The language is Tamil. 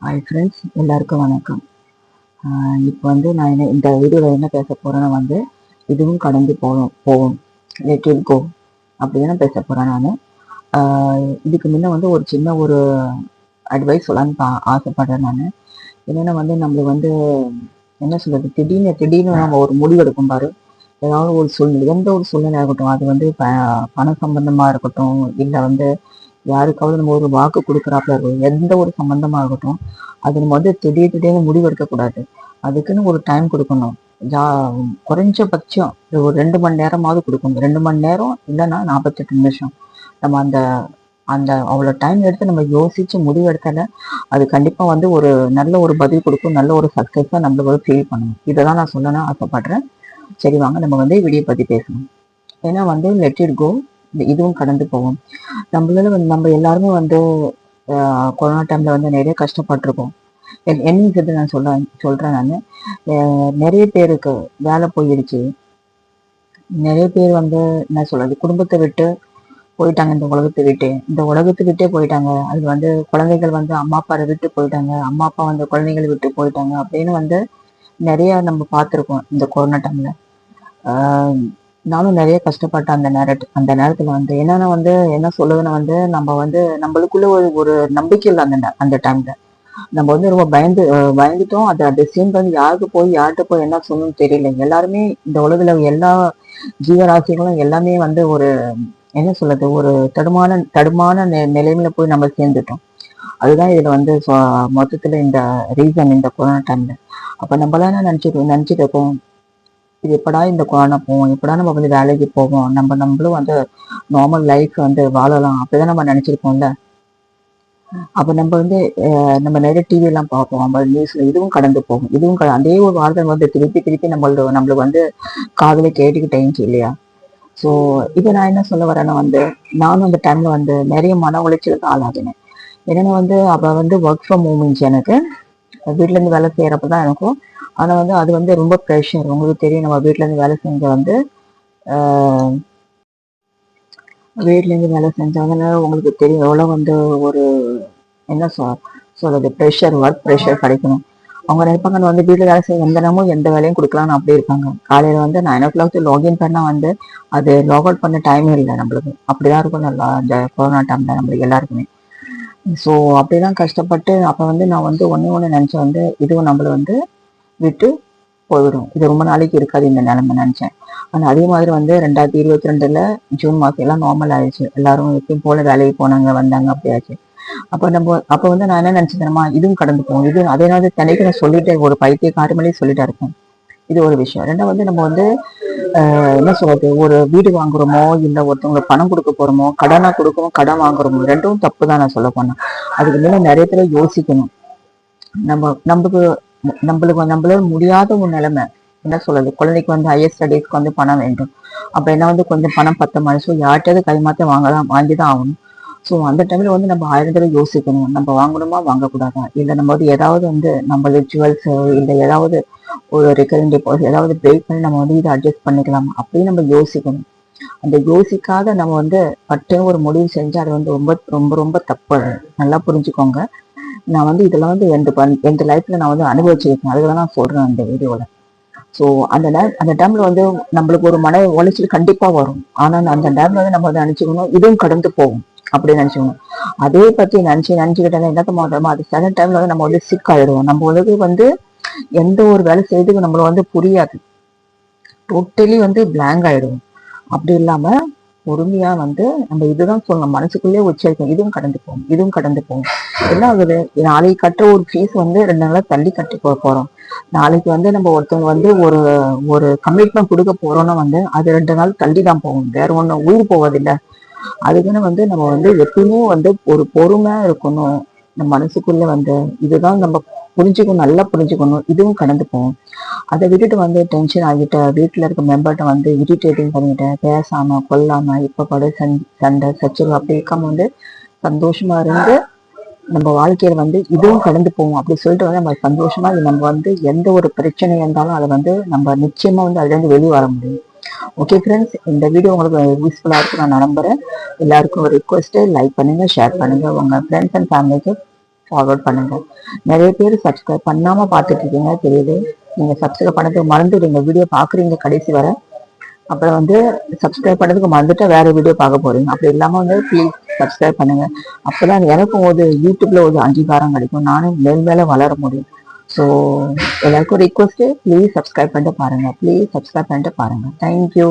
ஹாய் ஃப்ரெண்ட்ஸ், எல்லாருக்கும் வணக்கம். இப்போ வந்து நான் இந்த வீடியோவில் என்ன பேச போகிறேன்னா வந்து இதுவும் கடந்து போகும் லெட் இட் கோ அப்படின்னு பேச போகிறேன். நான் இதுக்கு முன்ன வந்து ஒரு சின்ன ஒரு அட்வைஸ் சொல்லலான்னு ஆசைப்படுறேன். நான் என்னென்னா வந்து நம்மளுக்கு வந்து என்ன சொல்கிறது, திடீர்னு நம்ம ஒரு முடிவு எடுக்கும் பாரு. ஏதாவது ஒரு சூழ்நிலை, எந்த ஒரு சூழ்நிலை இருக்கட்டும், அது வந்து பண சம்பந்தமாக இருக்கட்டும், இல்லை வந்து யாருக்காவது நம்ம ஒரு வாக்கு கொடுக்குறாப்புல இருக்கும், எந்த ஒரு சம்பந்தமா இருக்கட்டும், அது நம்ம வந்து திடீர்னு முடிவு எடுக்கக்கூடாது. அதுக்குன்னு ஒரு டைம் கொடுக்கணும். குறைஞ்சபட்சம் ஒரு 2 மணி நேரமாவது கொடுக்கணும். 2 மணி நேரம் இல்லைன்னா 48 நிமிஷம். நம்ம அந்த அந்த அவ்வளோ டைம் எடுத்து நம்ம யோசிச்சு முடிவு எடுத்தால அது கண்டிப்பா வந்து ஒரு நல்ல ஒரு பதில் கொடுக்கும், நல்ல ஒரு சக்சஸா நம்மளுக்கு ஃபீல் பண்ணணும். இதை தான் நான் சொல்லணும்னு ஆசைப்படுறேன். சரி, வாங்க நம்ம வந்து வீடியோ பத்தி பேசணும். ஏன்னா வந்து லெட் இட் கோ, இதுவும் கடந்து போகும். நம்ம எல்லாருமே வந்து கொரோனா டைம்ல வந்து நிறைய கஷ்டப்பட்டிருக்கோம். என்ன விஷயத்த நான் சொல்றேன். நான் நிறைய பேருக்கு வேலை போயிடுச்சு. நிறைய பேர் வந்து என்ன சொல்றது, குடும்பத்தை விட்டு போயிட்டாங்க. இந்த உலகத்தை விட்டே போயிட்டாங்க. அது வந்து குழந்தைகள் வந்து அம்மா அப்பாவை விட்டு போயிட்டாங்க, அம்மா அப்பா வந்து குழந்தைகளை விட்டு போயிட்டாங்க அப்படின்னு வந்து நிறைய நம்ம பார்த்துருக்கோம் இந்த கொரோனா டைம்ல. நானும் நிறைய கஷ்டப்பட்டேன் அந்த நேரத்துல வந்து. என்னன்னா வந்து என்ன சொல்லுதுன்னா வந்து நம்ம வந்து நம்மளுக்குள்ள ஒரு நம்பிக்கை இல்லை. அந்த டைம்ல நம்ம வந்து ரொம்ப பயந்துட்டோம். அது சீன் வந்து யார்கிட்ட போய் என்ன சொல்லணும்னு தெரியல. எல்லாருமே இந்த உலகில எல்லா ஜீவராசிகளும் எல்லாமே வந்து ஒரு என்ன சொல்றது, ஒரு தடுமான நிலைமையில போய் நம்ம சேர்ந்துட்டோம். அதுதான் இதுல வந்து மொத்தத்துல இந்த ரீசன், இந்த கொரோனா டைம்ல. அப்ப நம்மளாம் நினைச்சிட்டு இருக்கோம், இது எப்படா இந்த கொரோனா போவோம், எப்படா நம்ம வந்து வேலைக்கு போவோம், நம்மளும் வந்து நார்மல் லைஃப் வந்து வாழலாம் அப்படிதான் நம்ம நினைச்சிருக்கோம்ல. அப்ப நம்ம வந்து நம்ம நிறைய டிவி எல்லாம் பார்ப்போம், நம்ம நியூஸ்ல இதுவும் கடந்து போகும், அதே ஒரு வார்த்தை வந்து திருப்பி திருப்பி நம்மளுக்கு வந்து காதுல கேட்டுக்கிட்டேன்னு இல்லையா. ஸோ இதை நான் என்ன சொல்ல வரேன்னா வந்து, நானும் அந்த டைம்ல வந்து நிறைய மன உளைச்சலுக்கு ஆளாகினேன். என்னன்னா வந்து அப்ப வந்து ஒர்க் ஃப்ரம் ஹோம் இருந்துச்சு எனக்கு. வீட்டுல இருந்து வேலை செய்யறப்பதான் எனக்கும். ஆனா வந்து அது வந்து ரொம்ப ப்ரெஷர். உங்களுக்கு தெரியும், நம்ம வீட்டுல இருந்து வேலை செஞ்ச வந்து வீட்டுல இருந்து வேலை செஞ்சவங்க உங்களுக்கு தெரியும் எவ்வளவு வந்து ஒரு என்ன சொல்றது, ஒர்க் ப்ரெஷர் கிடைக்கணும். அவங்க நினைப்பாங்க வந்து வீட்டுல வேலை செய்ய எந்த நேரமும் எந்த வேலையும் கொடுக்கலாம்னு அப்படி இருப்பாங்க. காலையில வந்து 9 o'clock லாகின் பண்ணா வந்து அது லாக் அவுட் பண்ண டைமே இல்லை நம்மளுக்கு. அப்படிதான் இருக்கும் நல்லா இந்த கொரோனா டைம்ல நம்மளுக்கு எல்லாருக்குமே. ஸோ அப்படிதான் கஷ்டப்பட்டு அப்ப வந்து நான் வந்து ஒண்ணு நினைச்சேன் வந்து, இதுவும் நம்மள வந்து விட்டு போயிடும், இது ரொம்ப நாளைக்கு இருக்காது இந்த நிலைமை நினைச்சேன். ஆனா அதே மாதிரி வந்து 2022 ஜூன் மாசம் எல்லாம் நார்மல் ஆயிடுச்சு. எல்லாரும் எப்பயும் போல வேலைக்கு போனாங்க, வந்தாங்க, அப்படியாச்சு. அப்ப வந்து நான் என்ன நினைச்சேன்னா, இதுவும் கடந்து போகும். இது அதே மாதிரி தனிக்கு நான் சொல்லிட்டேன், ஒரு பைத்தியக்காரமலே சொல்லிட்டா இருக்கேன். இது ஒரு விஷயம். ரெண்டாவது வந்து நம்ம வந்து என்ன சொல்றது, ஒரு வீடு வாங்குறோமோ இல்ல ஒருத்தவங்களுக்கு பணம் கொடுக்க போறோமோ, கடனா கொடுக்கணும், கடன் வாங்குறோமோ, ரெண்டும் தப்பு தான் நான் சொல்ல போனேன். அதுக்கு மேல நிறைய பேர் யோசிக்கணும். நம்மளுக்கு நம்மளால முடியாத ஒரு நிலைமை, என்ன சொல்றது, குழந்தைக்கு வந்து ஹையர் ஸ்டடீஸ்க்கு வந்து பணம் வேண்டும். அப்ப என்ன வந்து கொஞ்சம் பணம் பத்த மாதிரி யார்கிட்டயாவது கைமாத்த வாங்கிதான் ஆகணும். ஸோ அந்த டைம்ல வந்து நம்ம 1000 தடவை யோசிக்கணும், நம்ம வாங்கணுமா வாங்கக்கூடாதா, இல்லை நம்ம வந்து ஏதாவது வந்து நம்ம ரிச்சுவல்ஸ் இல்லை ஏதாவது ஒரு ரெக்கரிங் டெபாசிட் ஏதாவது பிரேக் பண்ணி நம்ம வந்து இதை அட்ஜஸ்ட் பண்ணிக்கலாம் அப்படின்னு நம்ம யோசிக்கணும். அந்த யோசிக்காத நம்ம வந்து பட்டுன்னு ஒரு முடிவு செஞ்சு அது வந்து ரொம்ப ரொம்ப ரொம்ப தப்பு. நல்லா புரிஞ்சுக்கோங்க. நான் வந்து இதெல்லாம் வந்து எந்த லைஃப்ல நான் வந்து அனுபவிச்சிருக்கேன். அதுதான் நான் சொல்றேன் அந்த வீடியோல. ஸோ அந்த டைம்ல வந்து நம்மளுக்கு ஒரு மன உளைச்சல் கண்டிப்பா வரும். ஆனா அந்த டைம்ல வந்து நம்ம வந்து நினைச்சுக்கணும், இதுவும் கடந்து போகும் அப்படின்னு நினைச்சுக்கணும். அதே பத்தி நினைச்சுக்கிட்டா என்ன மாட்டோமோ அது சில டைம்ல வந்து நம்ம வந்து சிக் ஆயிடுவோம். நம்ம வந்து எந்த ஒரு வேலை செய்யறதுக்கு நம்மள வந்து புரியாது, டோட்டலி வந்து பிளாங்க் ஆயிடுவோம். அப்படி இல்லாம பொறுமையா வந்து நம்ம இதுதான் சொல்லணும், மனசுக்குள்ளே உச்சரிக்கும், இதுவும் கடந்து போகும். என்ன ஆகுது, நாளைக்கு கட்டுற ஒரு ஃபீஸ் வந்து 2 நாளா தள்ளி கட்டி போறோம். நாளைக்கு வந்து நம்ம ஒருத்தவங்க வந்து ஒரு ஒரு கமிட்மெண்ட் கொடுக்க போறோம்னா வந்து அது 2 நாள் தள்ளி தான் போகும், வேற ஒண்ணு உயிர் போவதில்லை. அதுக்குன்னு வந்து நம்ம வந்து எப்பயுமே வந்து ஒரு பொறுமையா இருக்கணும். நம்ம மனசுக்குள்ள வந்து இதுதான் நம்ம புரிஞ்சுக்கணும், நல்லா புரிஞ்சுக்கணும், இதுவும் கடந்து போகும். அதை விட்டுட்டு வந்து டென்ஷன் ஆகிட்ட, வீட்டுல இருக்க மெம்பர்கிட்ட வந்து இரிட்டேட்டிங் பண்ணிட்டேன், பேசாம கொல்லாம இப்ப படு சண்டை சச்சரவு அப்படி இருக்காம வந்து சந்தோஷமா இருந்து நம்ம வாழ்க்கையில வந்து இதுவும் கடந்து போவோம் அப்படி சொல்லிட்டு வந்து நம்ம சந்தோஷமா நம்ம வந்து எந்த ஒரு பிரச்சனை இருந்தாலும் அதை வந்து நம்ம நிச்சயமா வந்து அதுல இருந்து வெளியே வர முடியும். ஓகே ஃப்ரெண்ட்ஸ், இந்த வீடியோ உங்களுக்கு யூஸ்ஃபுல்லா இருக்கு நான் நம்புறேன். எல்லாருக்கும் ஒரு ரிக்வெஸ்ட், லைக் பண்ணுங்க, ஷேர் பண்ணுங்க, உங்க ஃப்ரெண்ட்ஸ் அண்ட் ஃபேமிலிக்கு ஃபார்வர்ட் பண்ணுங்க. நிறைய பேர் சப்ஸ்கிரைப் பண்ணாம பார்த்துட்டு இருக்கீங்க தெரியுது. நீங்க சப்ஸ்கிரைப் பண்ணதுக்கு மறந்துடுங்க. வீடியோ பாக்குறீங்க கடைசி வரை, அப்புறம் வந்து சப்ஸ்கிரைப் பண்ணதுக்கு மறந்துட்டு வேற வீடியோ பார்க்க போறீங்க. அப்படி இல்லாம வந்து ப்ளீஸ் சப்ஸ்கிரைப் பண்ணுங்க. அப்பதான் எனக்கும் ஒரு யூடியூப்ல ஒரு அங்கீகாரம் கிடைக்கும், நானும் மேல் மேல வளர முடியும். ஸோ எல்லாருக்கும் ரிக்வஸ்ட், ப்ளீஸ் சப்ஸ்கிரைப் பண்ணிட்டு பாருங்க, ப்ளீஸ் சப்ஸ்கிரைப் பண்ணிட்டு பாருங்க. தேங்க்யூ.